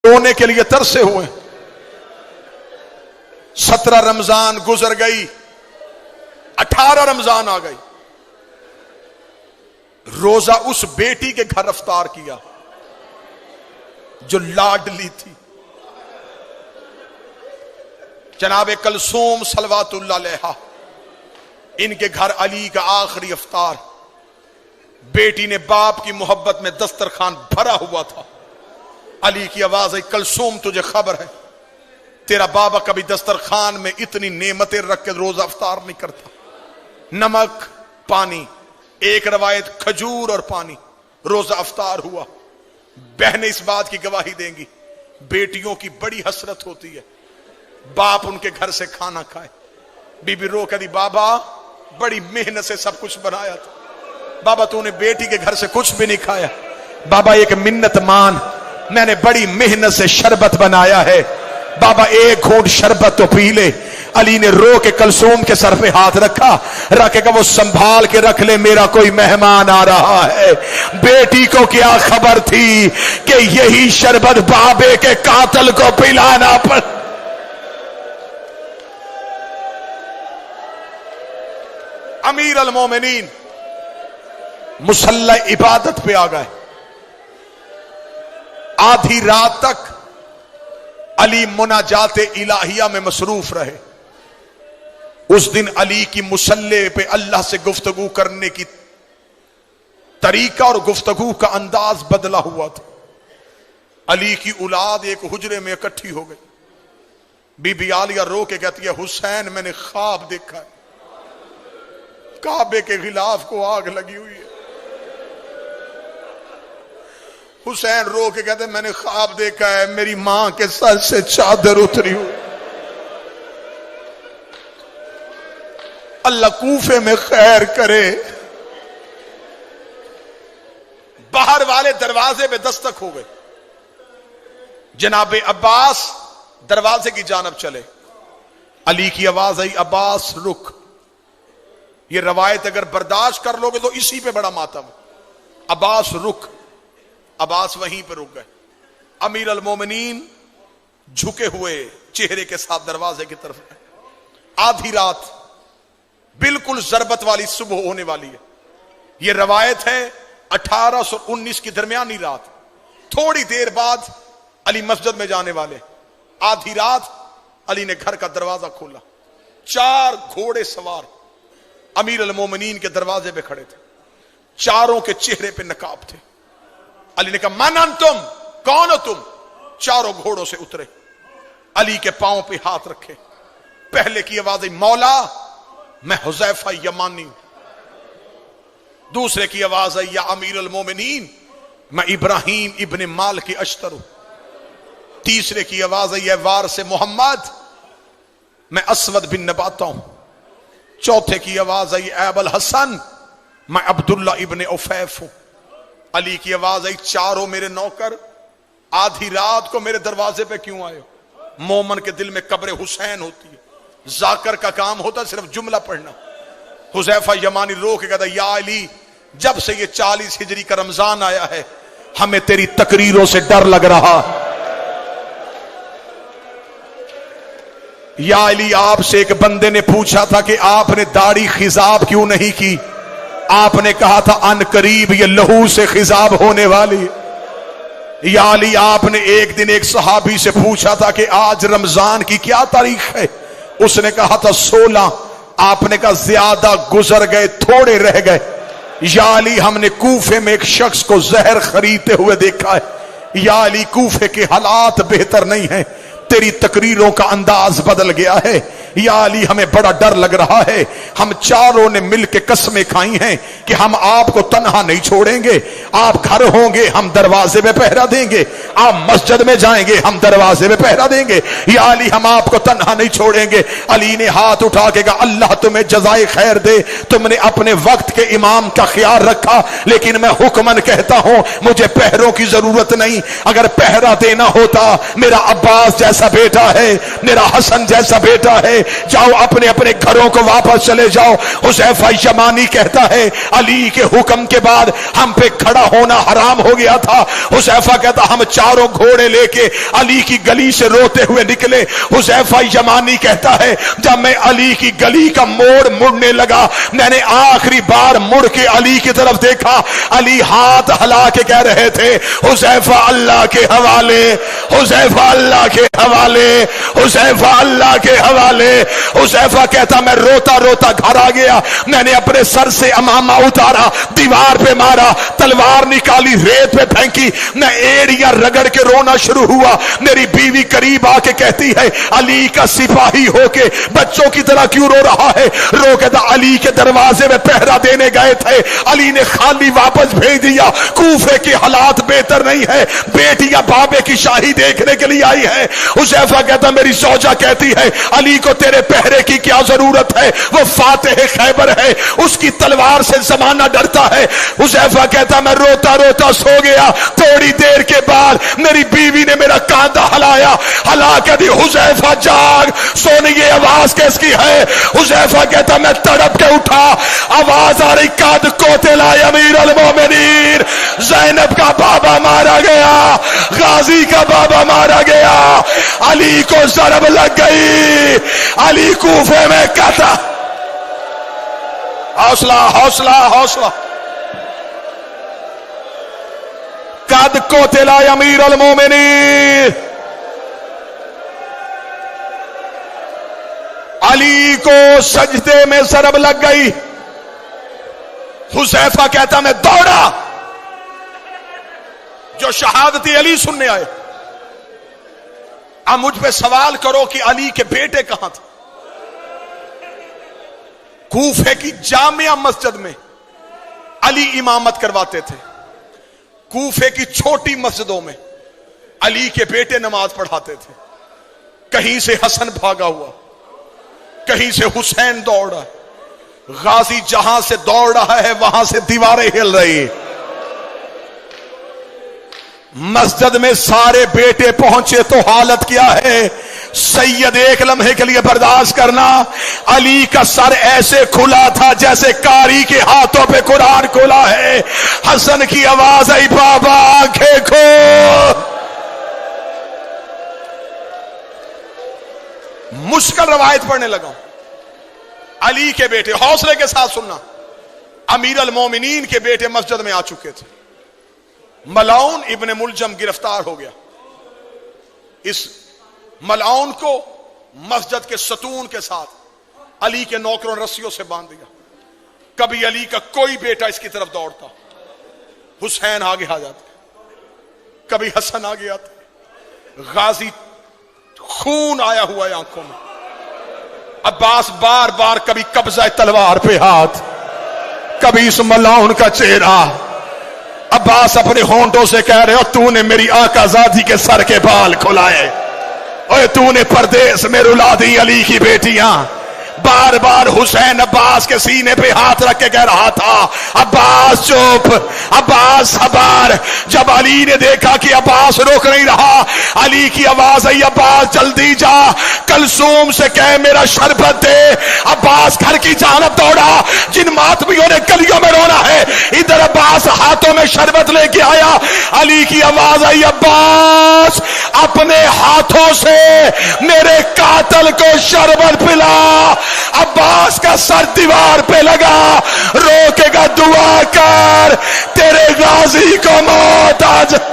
رونے کے لیے ترسے ہوئے. 17 رمضان گزر گئی, 18 رمضان آ گئی. روزہ اس بیٹی کے گھر افطار کیا جو لاڈلی تھی, جناب کلثوم صلوات اللہ علیہا. ان کے گھر علی کا آخری افطار. بیٹی نے باپ کی محبت میں دسترخوان بھرا ہوا تھا. علی کی آواز ہے, کلثوم تجھے خبر ہے تیرا بابا کبھی دسترخوان میں اتنی نعمتیں رکھ کے روزہ افطار نہیں کرتا. نمک, پانی, ایک روایت کھجور اور پانی. روزہ افطار ہوا. بہنیں اس بات کی گواہی دیں گی, بیٹیوں کی بڑی حسرت ہوتی ہے باپ ان کے گھر سے کھانا کھائے. بی بی رو کہتی بابا بڑی محنت سے سب کچھ بنایا تھا, بابا تو نے بیٹی کے گھر سے کچھ بھی نہیں کھایا. بابا ایک منت مان, میں نے بڑی محنت سے شربت بنایا ہے, بابا ایک گھونٹ شربت تو پی لے. علی نے رو کے کلثوم کے سر پہ ہاتھ رکھا, رکھے گا وہ سنبھال کے رکھ لے, میرا کوئی مہمان آ رہا ہے. بیٹی کو کیا خبر تھی کہ یہی شربت بابے کے قاتل کو پلانا پڑ. امیر المومنین مصلی عبادت پہ آ گئے. آدھی رات تک علی مناجات الہیہ میں مصروف رہے. اس دن علی کی مصلی پہ اللہ سے گفتگو کرنے کی طریقہ اور گفتگو کا انداز بدلا ہوا تھا. علی کی اولاد ایک حجرے میں اکٹھی ہو گئی. بی بی عالیہ رو کے کہتی ہے حسین میں نے خواب دیکھا ہے, کعبے کے غلاف کو آگ لگی ہوئی ہے. حسین رو کے کہتے میں نے خواب دیکھا ہے میری ماں کے سر سے چادر اتری ہوئی. اللہ کوفے میں خیر کرے. باہر والے دروازے پہ دستک ہو گئے. جناب عباس دروازے کی جانب چلے. علی کی آواز آئی عباس رک. یہ روایت اگر برداشت کر لو گے تو اسی پہ بڑا ماتم. عباس رک. عباس وہیں پہ رک گئے. امیر المومنین جھکے ہوئے چہرے کے ساتھ دروازے کی طرف گئے. آدھی رات, بالکل ضربت والی صبح ہونے والی ہے. یہ روایت ہے 1819 کی درمیانی رات. تھوڑی دیر بعد علی مسجد میں جانے والے. آدھی رات علی نے گھر کا دروازہ کھولا. 4 گھوڑے سوار امیر المومنین کے دروازے پہ کھڑے تھے. چاروں کے چہرے پہ نقاب تھے. علی نے کہا من انتم, کون ہو تم؟ چاروں گھوڑوں سے اترے. علی کے پاؤں پہ ہاتھ رکھے. پہلے کی آواز آئی مولا میں حذیفہ یمانی ہوں. دوسرے کی آواز آئی یا امیر المومنین میں ابراہیم ابن مالک اشتر ہوں. تیسرے کی آواز آئی وارث محمد میں اسود بن نباتہ ہوں. چوتھے کی آواز آئی اے ابو الحسن میں عبداللہ ابن عفیف ہوں. علی کی آواز آئی چاروں میرے نوکر آدھی رات کو میرے دروازے پہ کیوں آئے ہو؟ مومن کے دل میں قبر حسین ہوتی ہے. ذاکر کا کام ہوتا ہے صرف جملہ پڑھنا. حذیفہ یمانی رو کے کہتا یا علی جب سے یہ 40 ہجری کا رمضان آیا ہے ہمیں تیری تقریروں سے ڈر لگ رہا. یا علی آپ سے ایک بندے نے پوچھا تھا کہ آپ نے داڑھی خضاب کیوں نہیں کی؟ آپ نے کہا تھا ان قریب یہ لہو سے خضاب ہونے والی. یا علی آپ نے ایک دن ایک صحابی سے پوچھا تھا کہ آج رمضان کی کیا تاریخ ہے؟ اس نے کہا تھا 16. آپ نے کہا زیادہ گزر گئے تھوڑے رہ گئے. یا علی ہم نے کوفے میں ایک شخص کو زہر خریدتے ہوئے دیکھا ہے. یا علی کوفے کے حالات بہتر نہیں ہیں, تیری تقریروں کا انداز بدل گیا ہے. یا علی ہمیں بڑا ڈر لگ رہا ہے. ہم چاروں نے مل کے قسمیں کھائی ہیں کہ ہم آپ کو تنہا نہیں چھوڑیں گے. آپ گھر ہوں گے ہم دروازے میں پہرا دیں گے, آپ مسجد میں جائیں گے ہم دروازے میں پہرا دیں گے. یا علی ہم آپ کو تنہا نہیں چھوڑیں گے. علی نے ہاتھ اٹھا کے کہا اللہ تمہیں جزائے خیر دے, تم نے اپنے وقت کے امام کا خیال رکھا, لیکن میں حکمن کہتا ہوں مجھے پہروں کی ضرورت نہیں. اگر پہرا دینا ہوتا میرا عباس جیسا بیٹا ہے, میرا حسن جیسا بیٹا ہے, جاؤ اپنے اپنے گھروں کو واپس چلے جاؤ۔ حذیفہ یمانی کہتا ہے علی کے حکم کے بعد ہم پہ کھڑا ہونا حرام ہو گیا تھا۔ حذیفہ کہتا ہم چاروں گھوڑے لے کے علی کی گلی سے روتے ہوئے نکلے۔ حذیفہ یمانی کہتا ہے جب میں علی کی گلی کا موڑ مڑنے لگا، میں نے آخری بار مڑ کے علی کی طرف دیکھا، علی ہاتھ ہلا کے کہہ رہے تھے حذیفہ اللہ کے حوالے، حذیفہ اللہ کے حوالے، حذیفہ اللہ کے حوالے۔ حذیفہ کہتا میں روتا روتا گھر آ گیا، میں نے اپنے سر سے امامہ اتارا، دیوار پہ مارا، تلوار نکالی، ریت پہ پھینکی، میں ایڑیاں رگڑ کے رونا شروع ہوا۔ میری بیوی قریب آ کے کہتی ہے علی کا سپاہی ہو کے بچوں کی طرح کیوں رو رہا ہے؟ رو کے علی کے دروازے میں پہرا دینے گئے تھے، علی نے خالی واپس بھیج دیا۔ کوفے کے حالات بہتر نہیں ہے، بیٹیاں بابے کی شاہی دیکھنے کے لیے آئی ہے۔ حذیفہ کہتا میری زوجہ کہتی ہے علی کو تیرے پہرے کی کیا ضرورت ہے، وہ فاتح خیبر ہے، اس کی تلوار سے زمانہ ڈرتا ہے۔ حذیفہ کہتا میں روتا روتا سو گیا، تھوڑی دیر کے بعد میری بیوی نے میرا کاندھا ہلایا، ہلا کے دی حذیفہ جاگ، سونی یہ آواز کس کی ہے؟ حذیفہ کہتا میں تڑپ کے اٹھا، آواز آ رہی قد قتل امیر المومنین، زینب کا بابا مارا گیا، غازی کا بابا مارا گیا، علی کو ضرب لگ گئی، علی کوفے میں قتل۔ حوصلہ حوصلہ حوصلہ۔ قد قتل امیر المومنین، علی کو سجدے میں ضرب لگ گئی۔ حذیفہ کہتا میں دوڑا، جو شہادت علی سننے آئے۔ اب مجھ پہ سوال کرو کہ علی کے بیٹے کہاں تھے؟ کوفے کی جامعہ مسجد میں علی امامت کرواتے تھے، کوفے کی چھوٹی مسجدوں میں علی کے بیٹے نماز پڑھاتے تھے۔ کہیں سے حسن بھاگا ہوا، کہیں سے حسین دوڑا، غازی جہاں سے دوڑ رہا ہے وہاں سے دیواریں ہل رہی۔ مسجد میں سارے بیٹے پہنچے تو حالت کیا ہے؟ سید ایک لمحے کے لیے برداشت کرنا، علی کا سر ایسے کھلا تھا جیسے کاری کے ہاتھوں پہ قرآن کھلا ہے۔ حسن کی آواز آئی بابا آنکھیں کھول۔ مشکل روایت پڑھنے لگا۔ علی کے بیٹے، حوصلے کے ساتھ سننا، امیر المومنین کے بیٹے مسجد میں آ چکے تھے۔ ملعون ابن ملجم گرفتار ہو گیا۔ اس ملعون کو مسجد کے ستون کے ساتھ علی کے نوکروں رسیوں سے باندھ دیا۔ کبھی علی کا کوئی بیٹا اس کی طرف دوڑتا، حسین آگے آ جاتے، کبھی حسن آگے آتے، غازی خون آیا ہوا ہے آنکھوں میں، عباس بار بار کبھی قبضہ تلوار پہ ہاتھ، کبھی اس ملعون کا چہرہ۔ عباس اپنے ہونٹوں سے کہہ رہے ہو تو نے میری آقا زادی کے سر کے بال کھلائے، اور تو نے پردیس میں رلا دی علی کی بیٹیاں۔ بار بار حسین عباس کے سینے پہ ہاتھ رکھ کے کہہ رہا تھا عباس چپ، عباس صبر۔ جب علی نے دیکھا کہ عباس روک نہیں رہا، علی کی آواز آئی عباس جلدی جا، کلثوم سے کہہ میرا شربت دے۔ عباس گھر کی جانب دوڑا، جن ماتمیوں نے گلیوں میں رونا ہے، ادھر عباس ہاتھوں میں شربت لے کے آیا۔ علی کی آواز آئی عباس اپنے ہاتھوں سے میرے قاتل کو شربت پلا۔ عباس کا سر دیوار پہ لگا، روکے گا دعا کر تیرے غازی کو موت آ جائے۔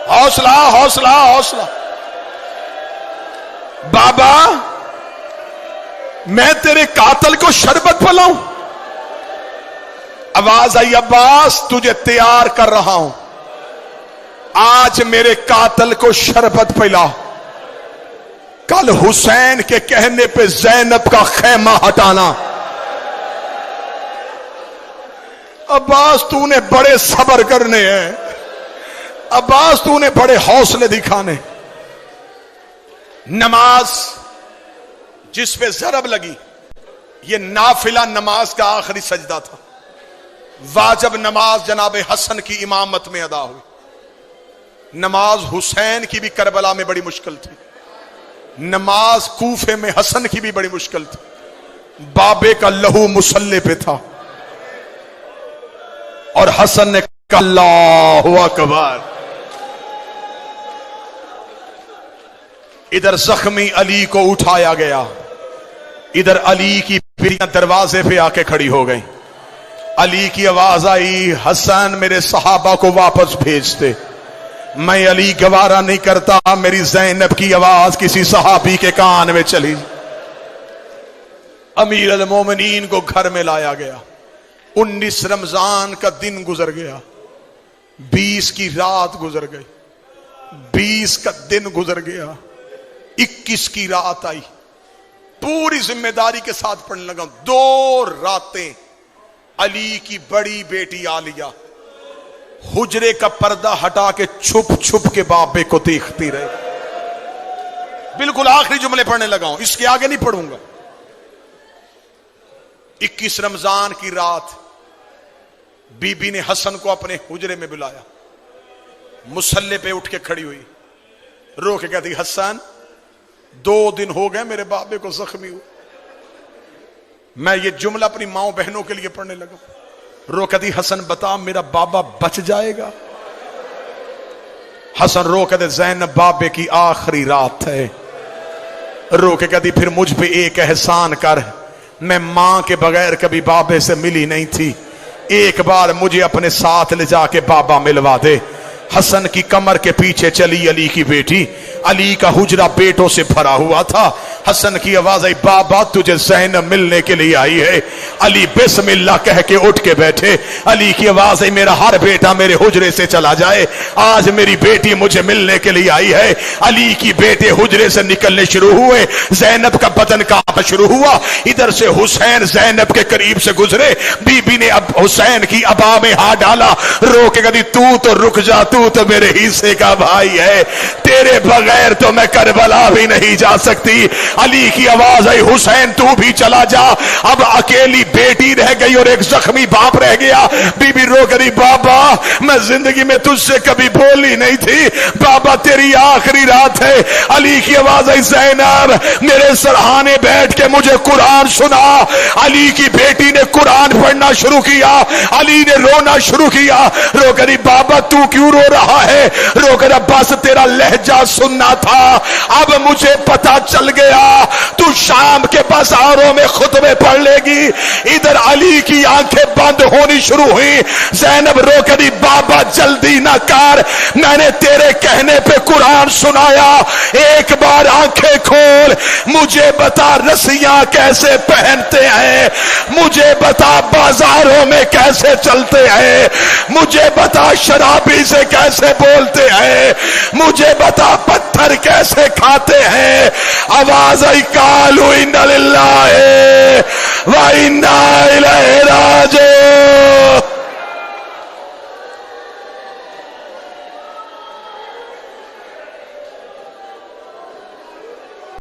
حوصلہ حوصلہ حوصلہ۔ بابا میں تیرے قاتل کو شربت پلاؤں؟ آواز آئی عباس تجھے تیار کر رہا ہوں، آج میرے قاتل کو شربت پلا، کل حسین کے کہنے پہ زینب کا خیمہ ہٹانا۔ عباس تو نے بڑے صبر کرنے ہیں، عباس تو نے بڑے حوصلے دکھانے۔ نماز جس پہ ضرب لگی یہ نافلہ نماز کا آخری سجدہ تھا، واجب نماز جناب حسن کی امامت میں ادا ہوئی۔ نماز حسین کی بھی کربلا میں بڑی مشکل تھی، نماز کوفے میں حسن کی بھی بڑی مشکل تھی، بابے کا لہو مسلح پہ تھا اور حسن نے کہا اللہ اکبر. ادھر زخمی علی کو اٹھایا گیا، ادھر علی کی بیٹیاں دروازے پہ آ کے کھڑی ہو گئی. علی کی آواز آئی، حسن میرے صحابہ کو واپس بھیج دے. میں علی گوارا نہیں کرتا میری زینب کی آواز کسی صحابی کے کان میں چلی. امیر المومنین کو گھر میں لایا گیا. 19 رمضان کا دن گزر گیا، 20 کی رات گزر گئی، 20 کا دن گزر گیا، 21 کی رات آئی. پوری ذمہ داری کے ساتھ پڑھنے لگا. 2 راتیں علی کی بڑی بیٹی عالیہ حجرے کا پردہ ہٹا کے چھپ چھپ کے بابے کو دیکھتی رہے. بالکل آخری جملے پڑھنے لگا ہوں، اس کے آگے نہیں پڑھوں گا. 21 رمضان کی رات بی بی نے حسن کو اپنے حجرے میں بلایا. مصلے پہ اٹھ کے کھڑی ہوئی، رو کے کہتی حسن 2 دن ہو گئے میرے بابے کو زخمی ہوئے. میں یہ جملہ اپنی ماؤں بہنوں کے لیے پڑھنے لگا. رو کہتی حسن بتا میرا بابا بچ جائے گا. حسن رو کہتے زینب بابے کی آخری رات ہے. رو کے کہتی پھر مجھ پہ ایک احسان کر، میں ماں کے بغیر کبھی بابے سے ملی نہیں تھی، ایک بار مجھے اپنے ساتھ لے جا کے بابا ملوا دے. حسن کی کمر کے پیچھے چلی علی کی بیٹی. علی کا حجرہ بیٹوں سے بھرا ہوا تھا. حسن کی آواز آئی بابا تجھے زینب ملنے کے لیے آئی ہے. علی بسم اللہ کہہ کے اٹھ کے بیٹھے. علی کی آواز آئی میرا ہر بیٹا میرے حجرے سے چلا جائے، آج میری بیٹی مجھے ملنے کے لیے آئی ہے. علی کی بیٹے حجرے سے نکلنے شروع ہوئے، زینب کا بدن کانپنا شروع ہوا. ادھر سے حسین زینب کے قریب سے گزرے. بی بی نے اب حسین کی ابا میں ہاتھ ڈالا، رو کے کہتی تو رک جا، تو میرے حصے کا بھائی ہے، تیرے بغیر تو میں کربلا بھی نہیں جا سکتی. علی کی آواز آئی حسین تو بھی چلا جا. اب اکیلی بیٹی رہ گئی اور ایک زخمی باپ رہ گیا. بی بی رو کری بابا میں زندگی میں تجھ سے کبھی بولی نہیں تھی، بابا تیری آخری رات ہے. علی کی آواز آئی زینب میرے سرہانے بیٹھ کے مجھے قرآن سنا. علی کی بیٹی نے قرآن پڑھنا شروع کیا. علی نے رونا شروع کیا. رو کری بابا تو کیوں رو رہا ہے؟ رو کر بس تیرا لہجہ سننا تھا، اب مجھے پتا چل گیا تو شام کے بازاروں میں خطبے پڑھ لے گی. ادھر علی کی آنکھیں بند ہونی شروع ہوئی. زینب رو کری بابا جلدی نہ کر، میں نے تیرے کہنے پہ قرآن سنایا، ایک بار آنکھیں کھول، مجھے بتا رسیاں کیسے پہنتے ہیں، مجھے بتا بازاروں میں کیسے چلتے ہیں، مجھے بتا شرابی سے کیسے بولتے ہیں، مجھے بتا پتھر کیسے کھاتے ہیں. آواز آئی قالوا انا للہ و انا الیہ